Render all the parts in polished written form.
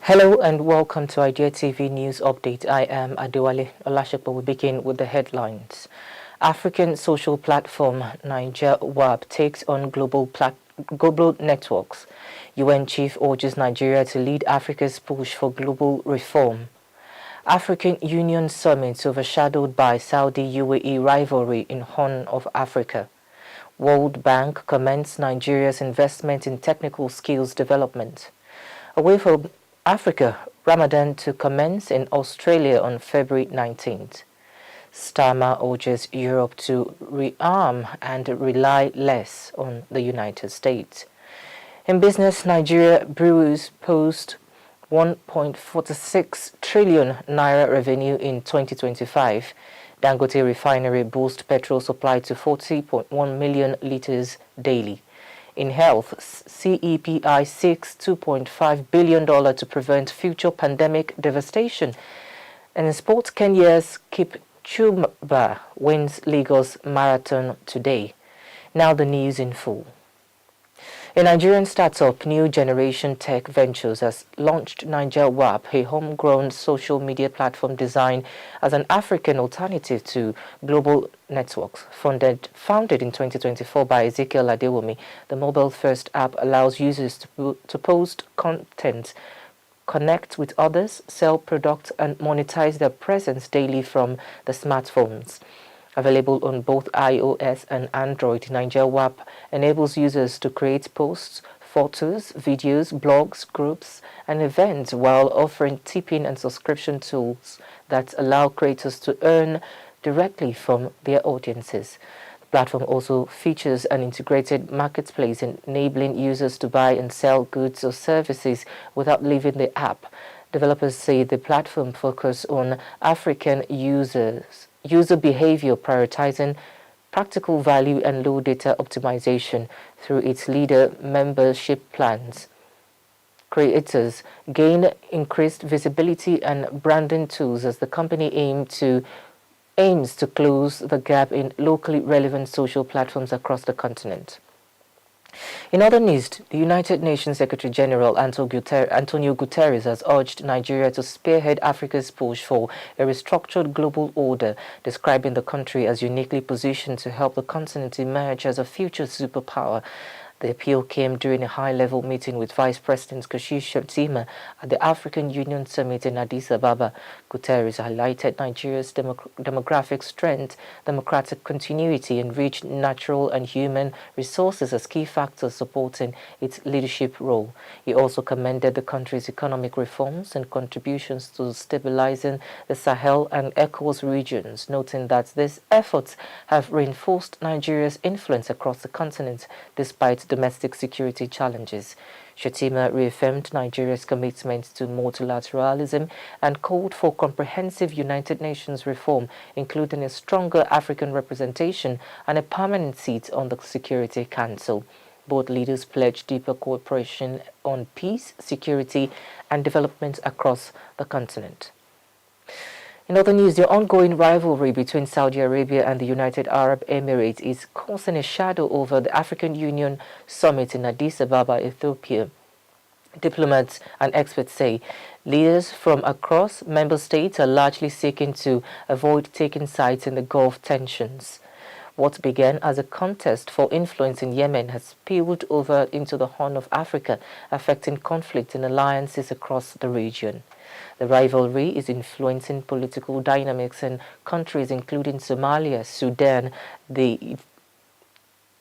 Hello and welcome to Idea TV News Update. I am Adewale Olashepo. We begin with the headlines. African social platform NIGERIAN takes on global networks. UN chief urges Nigeria to lead Africa's push for global reform. African Union summit overshadowed by Saudi-UAE rivalry in Horn of Africa. World Bank commends Nigeria's investment in technical skills development. Away from Africa, Ramadan to commence in Australia on February 19th. STARMER urges Europe to rearm and rely less on the United States. In business, Nigeria breweries post 1.46 trillion naira revenue in 2025. Dangote refinery boosts petrol supply to 40.1 million liters daily. In health, CEPI seeks $2.5 billion to prevent future pandemic devastation. And in sports, Kenya's KIPCHUMBA wins Lagos Marathon today. Now the news in full. A Nigerian startup, New Generation Tech Ventures, has launched NIGERIAN, a homegrown social media platform designed as an African alternative to global networks. Founded in 2024 by Ezekiel Adewumi, the mobile-first app allows users to post content, connect with others, sell products, and monetize their presence daily from the smartphones. Available on both iOS and Android, NIGERIAN enables users to create posts, photos, videos, blogs, groups, and events while offering tipping and subscription tools that allow creators to earn directly from their audiences. The platform also features an integrated marketplace enabling users to buy and sell goods or services without leaving the app. Developers say the platform focuses on African user behavior, prioritizing practical value and low data optimization through its leader membership plans. Creators gain increased visibility and branding tools as the company aims to close the gap in locally relevant social platforms across the continent. In other news, the United Nations Secretary-General Antonio Guterres has urged Nigeria to spearhead Africa's push for a restructured global order, describing the country as uniquely positioned to help the continent emerge as a future superpower. The appeal came during a high-level meeting with Vice President Shettima at the African Union Summit in Addis Ababa. Guterres highlighted Nigeria's demographic strength, democratic continuity, and rich natural and human resources as key factors supporting its leadership role. He also commended the country's economic reforms and contributions to stabilizing the Sahel and ECOWAS regions, noting that these efforts have reinforced Nigeria's influence across the continent despite domestic security challenges. Shettima reaffirmed Nigeria's commitment to multilateralism and called for comprehensive United Nations reform, including a stronger African representation and a permanent seat on the Security Council. Both leaders pledged deeper cooperation on peace, security, and development across the continent. In other news, the ongoing rivalry between Saudi Arabia and the United Arab Emirates is casting a shadow over the African Union summit in Addis Ababa, Ethiopia. Diplomats and experts say leaders from across member states are largely seeking to avoid taking sides in the Gulf tensions. What began as a contest for influence in Yemen has spilled over into the Horn of Africa, affecting conflict and alliances across the region. The rivalry is influencing political dynamics in countries including Somalia, Sudan, the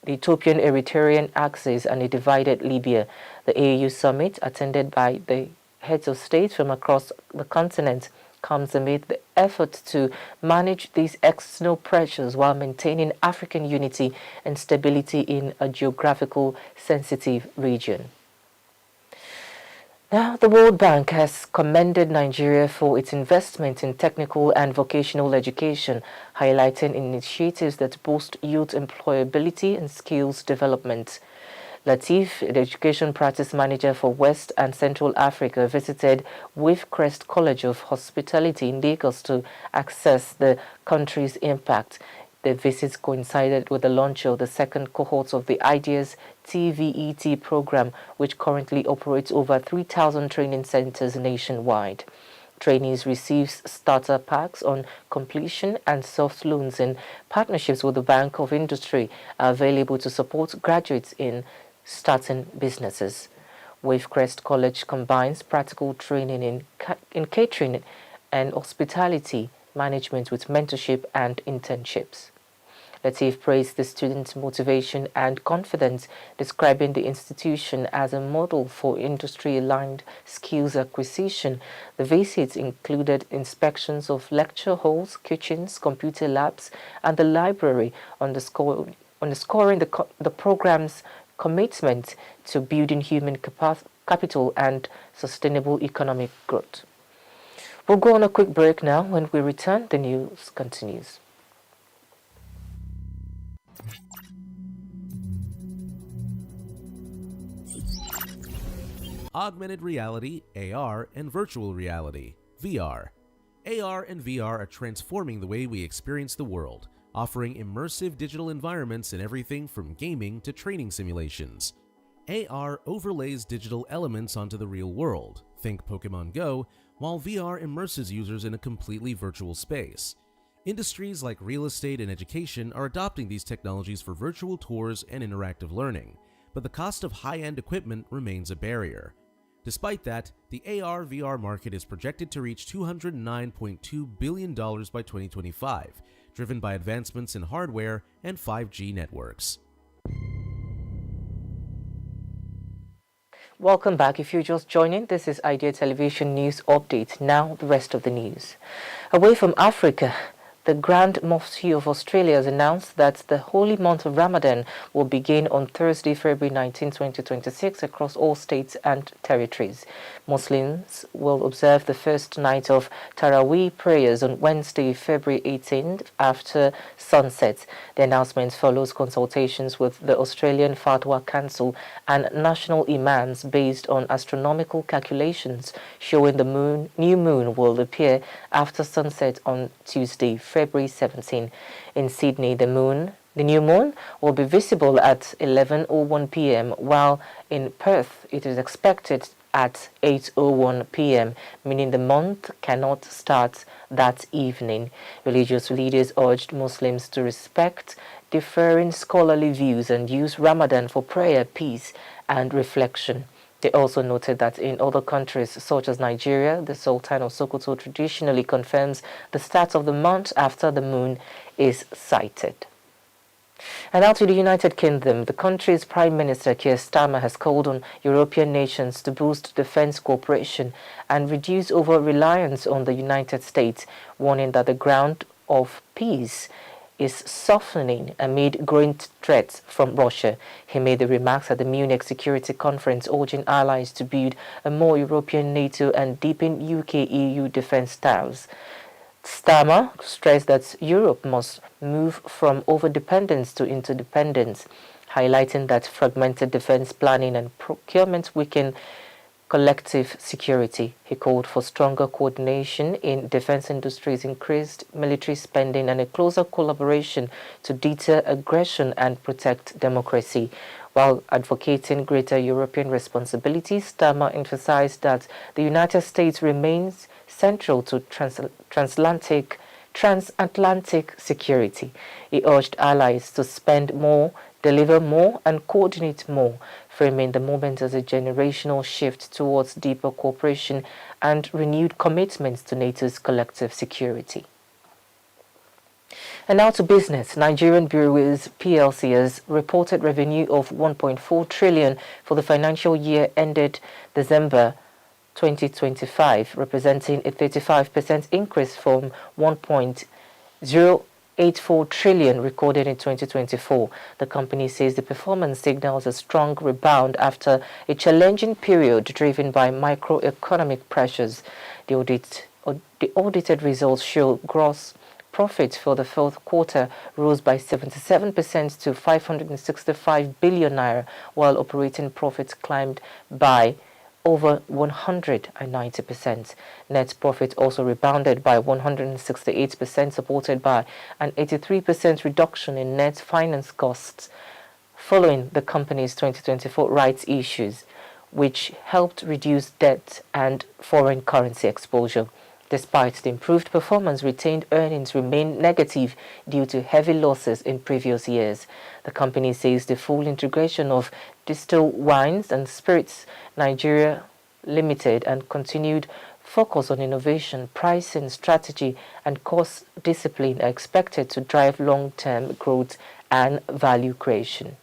Ethiopian Eritrean axis, and a divided Libya. The AU summit, attended by the heads of state from across the continent, comes amid the effort to manage these external pressures while maintaining African unity and stability in a geographical sensitive region. Now, the World Bank has commended Nigeria for its investment in technical and vocational education, highlighting initiatives that boost youth employability and skills development. Latif, the education practice manager for West and Central Africa, visited Wavecrest College of Hospitality in Lagos to assess the country's impact. The visits coincided with the launch of the second cohort of the IDEAS TVET program, which currently operates over 3,000 training centers nationwide. Trainees receive starter packs on completion, and soft loans in partnerships with the Bank of Industry are available to support graduates in starting businesses. Wavecrest College combines practical training in catering and hospitality management with mentorship and internships. Latif praised the students' motivation and confidence, describing the institution as a model for industry-aligned skills acquisition. The visits included inspections of lecture halls, kitchens, computer labs, and the library, underscoring the program's commitment to building human capital and sustainable economic growth. We'll go on a quick break now. When we return, the news continues. Augmented reality, AR, and virtual reality, VR. AR and VR are transforming the way we experience the world, offering immersive digital environments in everything from gaming to training simulations. AR overlays digital elements onto the real world, think Pokemon Go, while VR immerses users in a completely virtual space. Industries like real estate and education are adopting these technologies for virtual tours and interactive learning, but the cost of high-end equipment remains a barrier. Despite that, the AR/VR market is projected to reach $209.2 billion by 2025, driven by advancements in hardware and 5G networks. Welcome back. If you're just joining, this is Idea Television News Update. Now, the rest of the news. Away from Africa, the Grand Mufti of Australia has announced that the holy month of Ramadan will begin on Thursday, February 19, 2026 across all states and territories. Muslims will observe the first night of Taraweeh prayers on Wednesday, February 18th after sunset. The announcement follows consultations with the Australian Fatwa Council and national imams based on astronomical calculations showing the new moon will appear after sunset on Tuesday, February 17. In Sydney, the new moon will be visible at 11:01 p.m., while in Perth it is expected at 8:01 p.m., meaning the month cannot start that evening. Religious leaders urged Muslims to respect differing scholarly views and use Ramadan for prayer, peace, and reflection. They also noted that in other countries, such as Nigeria, the Sultan of Sokoto traditionally confirms the start of the month after the moon is sighted. And now to the United Kingdom. The country's Prime Minister Keir Starmer has called on European nations to boost defense cooperation and reduce over-reliance on the United States, warning that the ground of peace is softening amid growing threats from Russia. He made the remarks at the Munich Security Conference, urging allies to build a more European NATO and deepen UK-EU defense ties. Starmer stressed that Europe must move from overdependence to interdependence, highlighting that fragmented defense planning and procurement weaken collective security. He called for stronger coordination in defense industries, increased military spending, and a closer collaboration to deter aggression and protect democracy. While advocating greater European responsibility, Starmer emphasized that the United States remains central to transatlantic security. He urged allies to spend more, deliver more, and coordinate more, framing the moment as a generational shift towards deeper cooperation and renewed commitments to NATO's collective security. And now to business. Nigerian Breweries PLC has reported revenue of 1.4 trillion for the financial year ended December 2025, representing a 35% increase from 1.084 trillion recorded in 2024. The company says the performance signals a strong rebound after a challenging period driven by macroeconomic pressures. The audited results show gross profit for the fourth quarter rose by 77% to 565 billion naira, while operating profits climbed by over 190%. Net profit also rebounded by 168%, supported by an 83% reduction in net finance costs following the company's 2024 rights issues, which helped reduce debt and foreign currency exposure. Despite the improved performance, retained earnings remain negative due to heavy losses in previous years. The company says the full integration of Distilled Wines and Spirits Nigeria Limited and continued focus on innovation, pricing, strategy, and cost discipline are expected to drive long-term growth and value creation.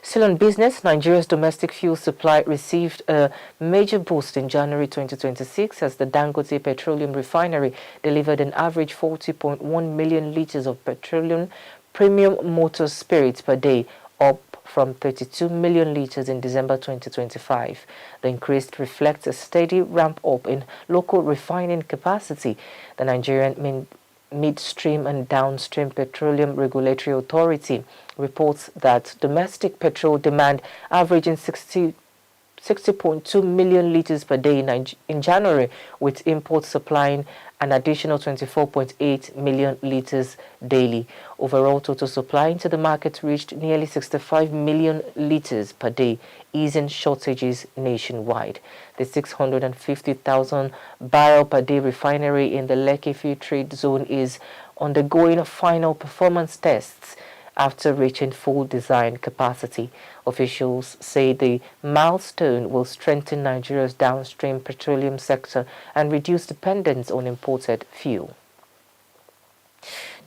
Still on business, Nigeria's domestic fuel supply received a major boost in January 2026 as the Dangote Petroleum Refinery delivered an average 40.1 million litres of petroleum premium motor spirits per day, up from 32 million litres in December 2025. The increase reflects a steady ramp-up in local refining capacity. The Nigerian Midstream and Downstream Petroleum Regulatory Authority reports that domestic petrol demand averaging 60.2 million litres per day in January, with imports supplying an additional 24.8 million litres daily. Overall, total supply into the market reached nearly 65 million litres per day, easing shortages nationwide. The 650,000 barrel per day refinery in the Lekki Free Trade Zone is undergoing final performance tests after reaching full design capacity. Officials say the milestone will strengthen Nigeria's downstream petroleum sector and reduce dependence on imported fuel.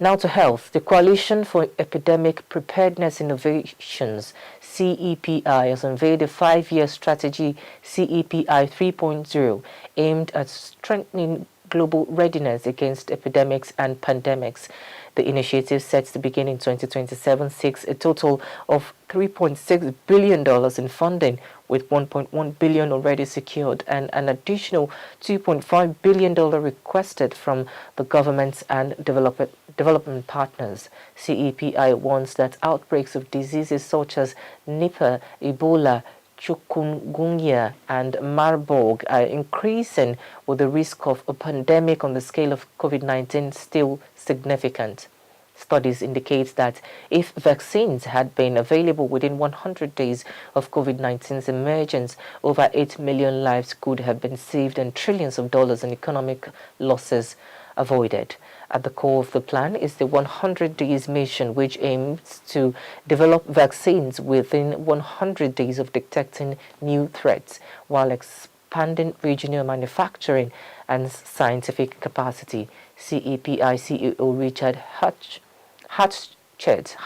Now to health. The Coalition for Epidemic Preparedness Innovations, CEPI, has unveiled a 5-year strategy, CEPI 3.0, aimed at strengthening global readiness against epidemics and pandemics. The initiative sets to begin in 2027 seeks a total of $3.6 billion in funding, with $1.1 billion already secured and an additional $2.5 billion requested from the governments and development partners. CEPI warns that outbreaks of diseases such as Nipah, Ebola, chikungunya and Marburg are increasing, with the risk of a pandemic on the scale of COVID-19 still significant. Studies indicate that if vaccines had been available within 100 days of COVID-19's emergence, over 8 million lives could have been saved and trillions of dollars in economic losses avoided. At the core of the plan is the 100 Days mission, which aims to develop vaccines within 100 days of detecting new threats, while expanding regional manufacturing and scientific capacity. CEPI CEO Richard Hatchett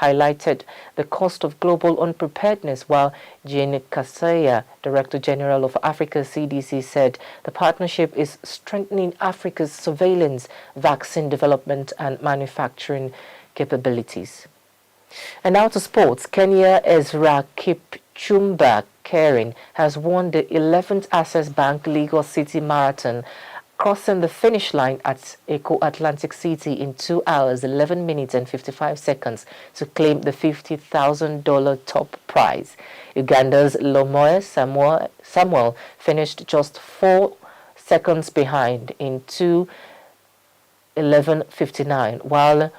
highlighted the cost of global unpreparedness, while Jane Kaseya, Director General of Africa CDC, said the partnership is strengthening Africa's surveillance, vaccine development and manufacturing capabilities. And now to sports. Kenya Ezra Kipchumba Kering has won the 11th Access Bank Lagos City Marathon, crossing the finish line at Eco Atlantic City in 2 hours, 11 minutes and 55 seconds to claim the $50,000 top prize. Uganda's Lomoe Samuel finished just 4 seconds behind in 2:11:59, while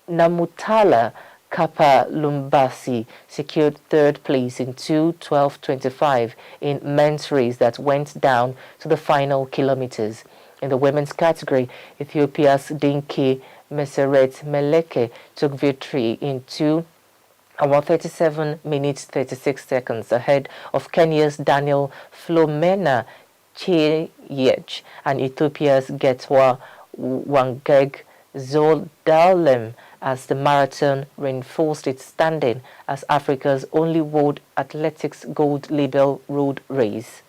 Namutala Kappa Lumbasi secured 3rd place in 2:12:25 in men's race that went down to the final kilometers. In the women's category, Ethiopia's Dinky Meseret Meleke took victory in 2 hours 37 minutes 36 seconds ahead of Kenya's Daniel Flomena Cheyech and Ethiopia's Getwa Wangeg Zoldalem, as the marathon reinforced its standing as Africa's only World Athletics Gold Label road race.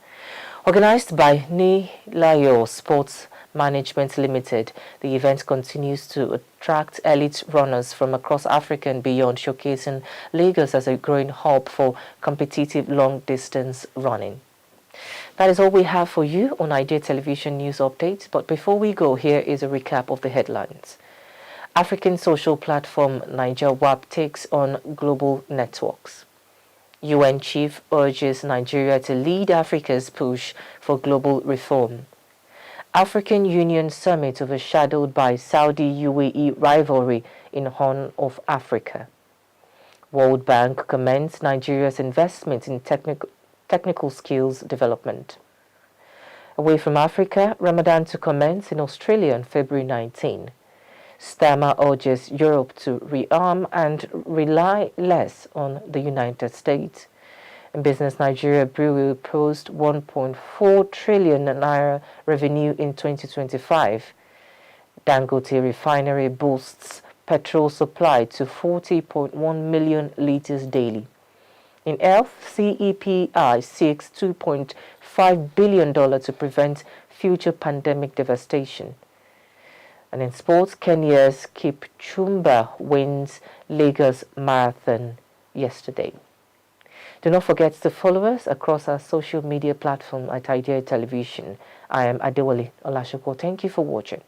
Organized by Nilayo Sports Management Limited, the event continues to attract elite runners from across Africa and beyond, showcasing Lagos as a growing hub for competitive long-distance running. That is all we have for you on Idea Television News Updates, but before we go, here is a recap of the headlines. African social platform Niger WAP takes on global networks. UN chief urges Nigeria to lead Africa's push for global reform. African Union summit overshadowed by Saudi-UAE rivalry in Horn of Africa. World Bank commends Nigeria's investment in technical skills development. Away from Africa, Ramadan to commence in Australia on February 19. STARMER urges Europe to rearm and rely less on the United States. In business, Nigeria Brewery post 1.4 trillion naira revenue in 2025. Dangote Refinery boosts petrol supply to 40.1 million liters daily. In health, CEPI seeks $2.5 billion to prevent future pandemic devastation. And in sports, Kenya's KIPCHUMBA wins Lagos Marathon yesterday. Do not forget to follow us across our social media platform at Idea Television. I am Adewale Olashoko. Thank you for watching.